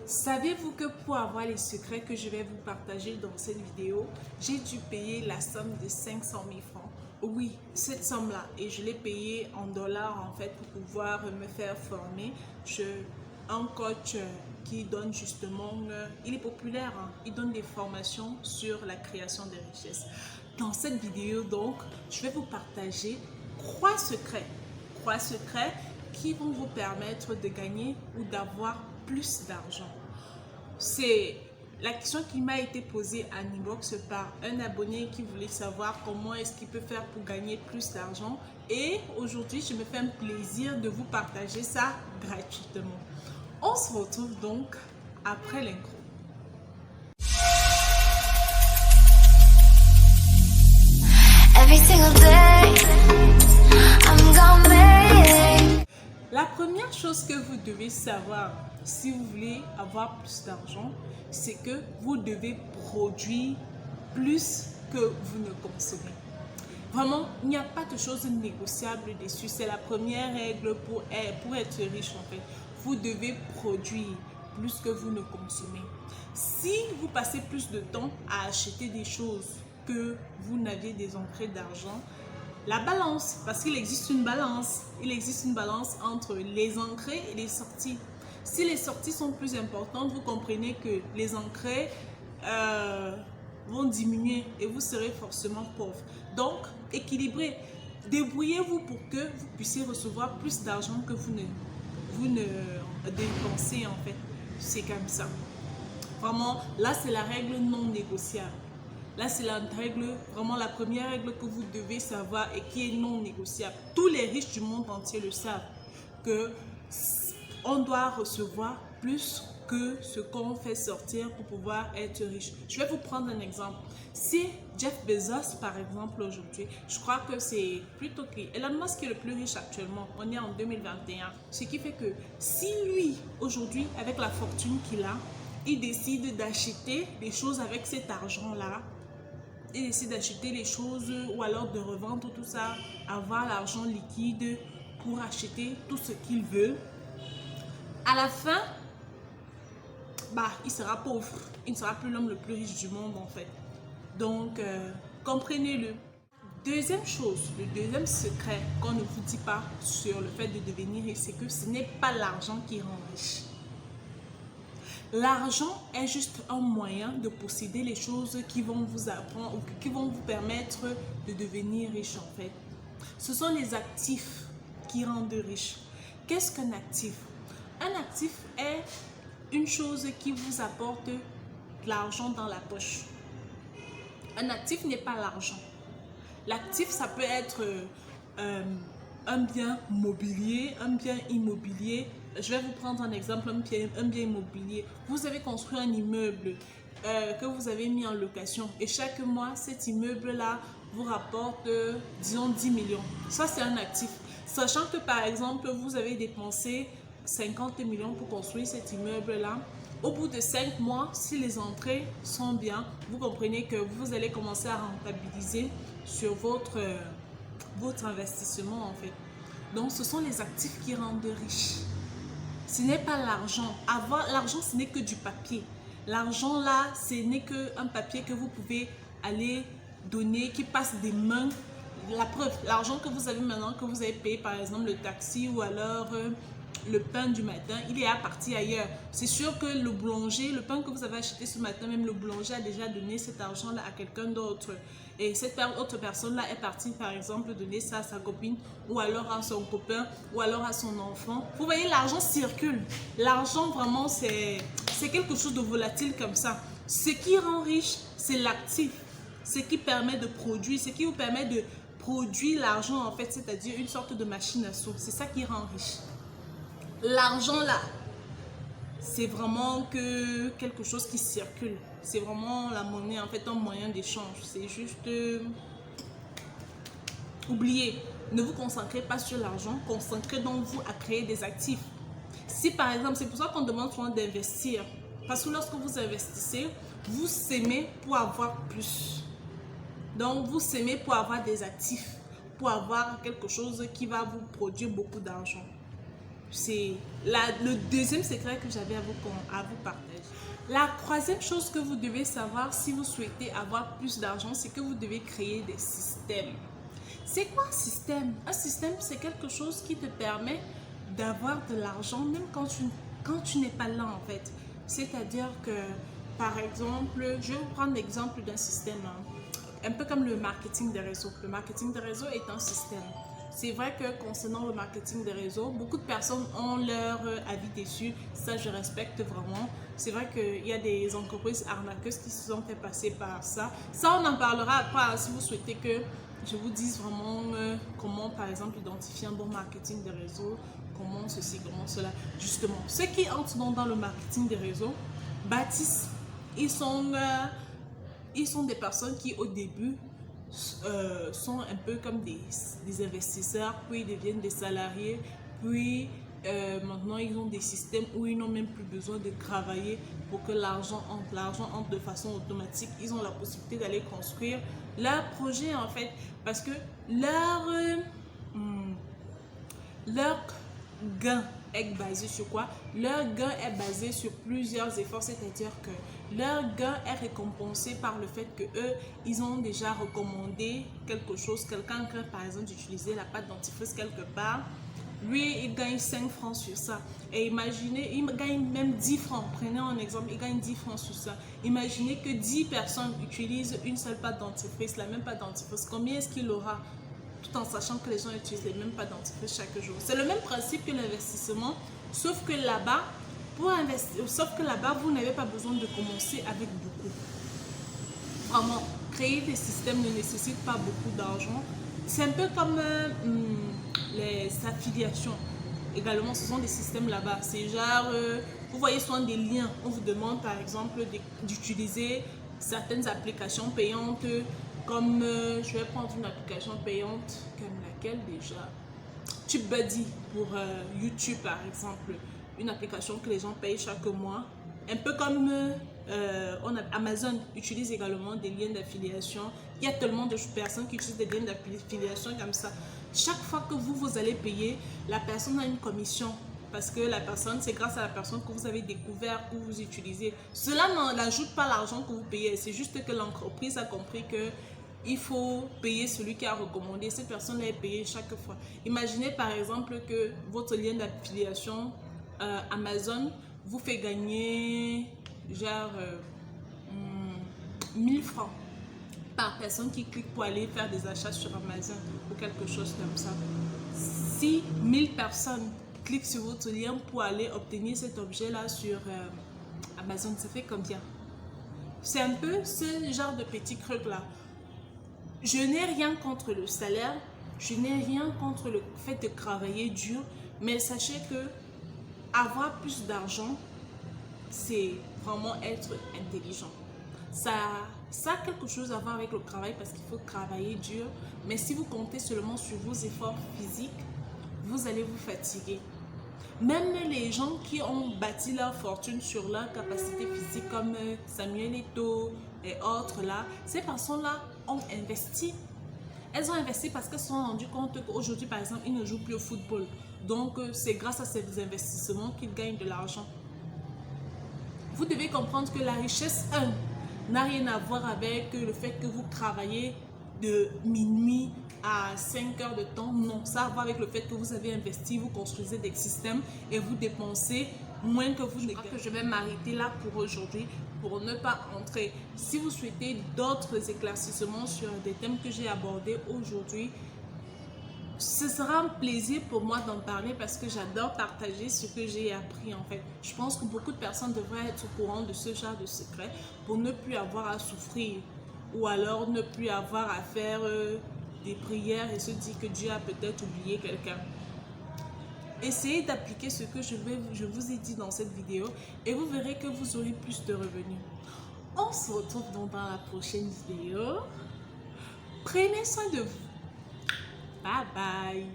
Savez-vous que pour avoir les secrets que je vais vous partager dans cette vidéo, j'ai dû payer la somme de 500 000 francs. Oui, cette somme-là, et je l'ai payée en dollars en fait pour pouvoir me faire former. Un coach qui donne justement, il est populaire, hein, il donne des formations sur la création des richesses. Dans cette vidéo donc, je vais vous partager trois secrets qui vont vous permettre de gagner ou d'avoir plus d'argent. C'est la question qui m'a été posée en inbox par un abonné qui voulait savoir comment est-ce qu'il peut faire pour gagner plus d'argent. Et aujourd'hui, je me fais un plaisir de vous partager ça gratuitement. On se retrouve donc après l'intro. La première chose que vous devez savoir si vous voulez avoir plus d'argent, c'est que vous devez produire plus que vous ne consommez. Vraiment, il n'y a pas de choses négociables dessus. C'est la première règle pour être riche en fait. Vous devez produire plus que vous ne consommez. Si vous passez plus de temps à acheter des choses que vous n'avez des entrées d'argent, la balance, parce qu'il existe une balance. Il existe une balance entre les entrées et les sorties. Si les sorties sont plus importantes, vous comprenez que les entrées vont diminuer et vous serez forcément pauvre. Donc, équilibrez. Débrouillez-vous pour que vous puissiez recevoir plus d'argent que vous ne dépensez en fait. C'est comme ça. Vraiment, là c'est la règle non négociable. Là, c'est la règle, vraiment la première règle que vous devez savoir et qui est non négociable. Tous les riches du monde entier le savent, que on doit recevoir plus que ce qu'on fait sortir pour pouvoir être riche. Je vais vous prendre un exemple. Si Jeff Bezos, par exemple, aujourd'hui, je crois que c'est plutôt que Elon Musk qui est le plus riche actuellement. On est en 2021. Ce qui fait que si lui, aujourd'hui, avec la fortune qu'il a, il décide d'acheter des choses avec cet argent-là, il décide d'acheter les choses ou alors de revendre tout ça, avoir l'argent liquide pour acheter tout ce qu'il veut. À la fin, il sera pauvre. Il ne sera plus l'homme le plus riche du monde en fait. Donc, comprenez-le. Deuxième chose, le deuxième secret qu'on ne vous dit pas sur le fait de devenir riche, c'est que ce n'est pas l'argent qui rend riche. L'argent est juste un moyen de posséder les choses qui vont vous apprendre ou qui vont vous permettre de devenir riche en fait. Ce sont les actifs qui rendent riche. Qu'est-ce qu'un actif? Un actif est une chose qui vous apporte de l'argent dans la poche. Un actif n'est pas l'argent. L'actif, ça peut être un bien mobilier, un bien immobilier. Je vais vous prendre un exemple, un bien immobilier. Vous avez construit un immeuble que vous avez mis en location et chaque mois, cet immeuble-là vous rapporte, disons, 10 millions. Ça, c'est un actif. Sachant que, par exemple, vous avez dépensé 50 millions pour construire cet immeuble-là. Au bout de 5 mois, si les entrées sont bien, vous comprenez que vous allez commencer à rentabiliser sur votre investissement en fait. Donc, ce sont les actifs qui rendent riches. Ce n'est pas l'argent. Avoir l'argent, ce n'est que du papier. L'argent là, ce n'est qu'un papier que vous pouvez aller donner, qui passe des mains. La preuve, l'argent que vous avez maintenant, que vous avez payé par exemple le taxi ou alors le pain du matin, il est parti ailleurs. C'est sûr que le boulanger, le pain que vous avez acheté ce matin, même le boulanger a déjà donné cet argent-là à quelqu'un d'autre. Et cette autre personne-là est partie, par exemple, donner ça à sa copine, ou alors à son copain, ou alors à son enfant. Vous voyez, l'argent circule. L'argent, vraiment, c'est quelque chose de volatile comme ça. Ce qui rend riche, c'est l'actif. Ce qui permet de produire, ce qui vous permet de produire l'argent, en fait, c'est-à-dire une sorte de machine à sous. C'est ça qui rend riche. L'argent là, c'est vraiment que quelque chose qui circule. C'est vraiment la monnaie, en fait, un moyen d'échange. C'est juste... oubliez, ne vous concentrez pas sur l'argent, concentrez donc vous à créer des actifs. Si par exemple, c'est pour ça qu'on demande souvent d'investir. Parce que lorsque vous investissez, vous s'aimez pour avoir plus. Donc, vous s'aimez pour avoir des actifs, pour avoir quelque chose qui va vous produire beaucoup d'argent. C'est le deuxième secret que j'avais à vous partager. La troisième chose que vous devez savoir si vous souhaitez avoir plus d'argent, c'est que vous devez créer des systèmes. C'est quoi un système? Un système, c'est quelque chose qui te permet d'avoir de l'argent même quand tu n'es pas là en fait. C'est-à-dire que, par exemple, je vais vous prendre l'exemple d'un système, un peu comme le marketing des réseaux. Le marketing des réseaux est un système. C'est vrai que concernant le marketing des réseaux, beaucoup de personnes ont leur avis dessus. Ça, je respecte vraiment. C'est vrai qu'il y a des entreprises arnaqueuses qui se sont fait passer par ça. Ça, on en parlera après si vous souhaitez que je vous dise vraiment comment, par exemple, identifier un bon marketing des réseaux, comment ceci, comment cela. Justement, ceux qui entrent dans le marketing des réseaux bâtissent. Ils sont des personnes qui, au début, sont un peu comme des investisseurs, puis ils deviennent des salariés, puis maintenant ils ont des systèmes où ils n'ont même plus besoin de travailler pour que l'argent entre de façon automatique. Ils ont la possibilité d'aller construire leur projet en fait, parce que leur gain est basé sur quoi? Leur gain est basé sur plusieurs efforts, c'est-à-dire que leur gain est récompensé par le fait que eux, ils ont déjà recommandé quelque chose. Quelqu'un qui, par exemple, d'utiliser la pâte dentifrice quelque part, lui, il gagne 5 francs sur ça. Et imaginez, il gagne même 10 francs. Prenez un exemple, il gagne 10 francs sur ça. Imaginez que 10 personnes utilisent une seule pâte dentifrice, la même pâte dentifrice. Combien est-ce qu'il aura? Tout en sachant que les gens utilisent les mêmes pâtes dentifrice chaque jour. C'est le même principe que l'investissement, sauf que là-bas, vous n'avez pas besoin de commencer avec beaucoup. Vraiment, créer des systèmes ne nécessite pas beaucoup d'argent. C'est un peu comme les affiliations. Également, ce sont des systèmes là-bas. C'est genre, vous voyez souvent des liens. On vous demande par exemple d'utiliser certaines applications payantes. Comme je vais prendre une application payante, comme laquelle déjà? TubeBuddy pour YouTube par exemple. Une application que les gens payent chaque mois. Un peu comme Amazon utilise également des liens d'affiliation. Il y a tellement de personnes qui utilisent des liens d'affiliation comme ça. Chaque fois que vous allez payer, la personne a une commission. Parce que la personne, c'est grâce à la personne que vous avez découvert, que vous utilisez. Cela n'ajoute pas l'argent que vous payez. C'est juste que l'entreprise a compris que il faut payer celui qui a recommandé. Cette personne est payée chaque fois. Imaginez par exemple que votre lien d'affiliation Amazon vous fait gagner genre 1000 francs par personne qui clique pour aller faire des achats sur Amazon ou quelque chose comme ça. Si 1000 personnes cliquent sur votre lien pour aller obtenir cet objet-là sur Amazon, ça fait combien? C'est un peu ce genre de petits trucs-là. Je n'ai rien contre le salaire, je n'ai rien contre le fait de travailler dur, mais sachez que avoir plus d'argent, c'est vraiment être intelligent. Ça a quelque chose à voir avec le travail parce qu'il faut travailler dur, mais si vous comptez seulement sur vos efforts physiques, vous allez vous fatiguer. Même les gens qui ont bâti leur fortune sur leur capacité physique comme Samuel Eto'o et autres là, ces personnes-là ont investi. Elles ont investi parce qu'elles se sont rendues compte qu'aujourd'hui, par exemple, ils ne jouent plus au football. Donc, c'est grâce à ces investissements qu'ils gagnent de l'argent. Vous devez comprendre que la richesse, n'a rien à voir avec le fait que vous travaillez de minuit à 5 heures de temps. Non, ça a à voir avec le fait que vous avez investi, vous construisez des systèmes et vous dépensez moins que vous. Je crois que je vais m'arrêter là pour aujourd'hui pour ne pas entrer. Si vous souhaitez d'autres éclaircissements sur des thèmes que j'ai abordés aujourd'hui, ce sera un plaisir pour moi d'en parler parce que j'adore partager ce que j'ai appris en fait. Je pense que beaucoup de personnes devraient être au courant de ce genre de secrets pour ne plus avoir à souffrir ou alors ne plus avoir à faire des prières et se dire que Dieu a peut-être oublié quelqu'un. Essayez d'appliquer ce que je vous ai dit dans cette vidéo et vous verrez que vous aurez plus de revenus. On se retrouve donc dans la prochaine vidéo. Prenez soin de vous. Bye bye.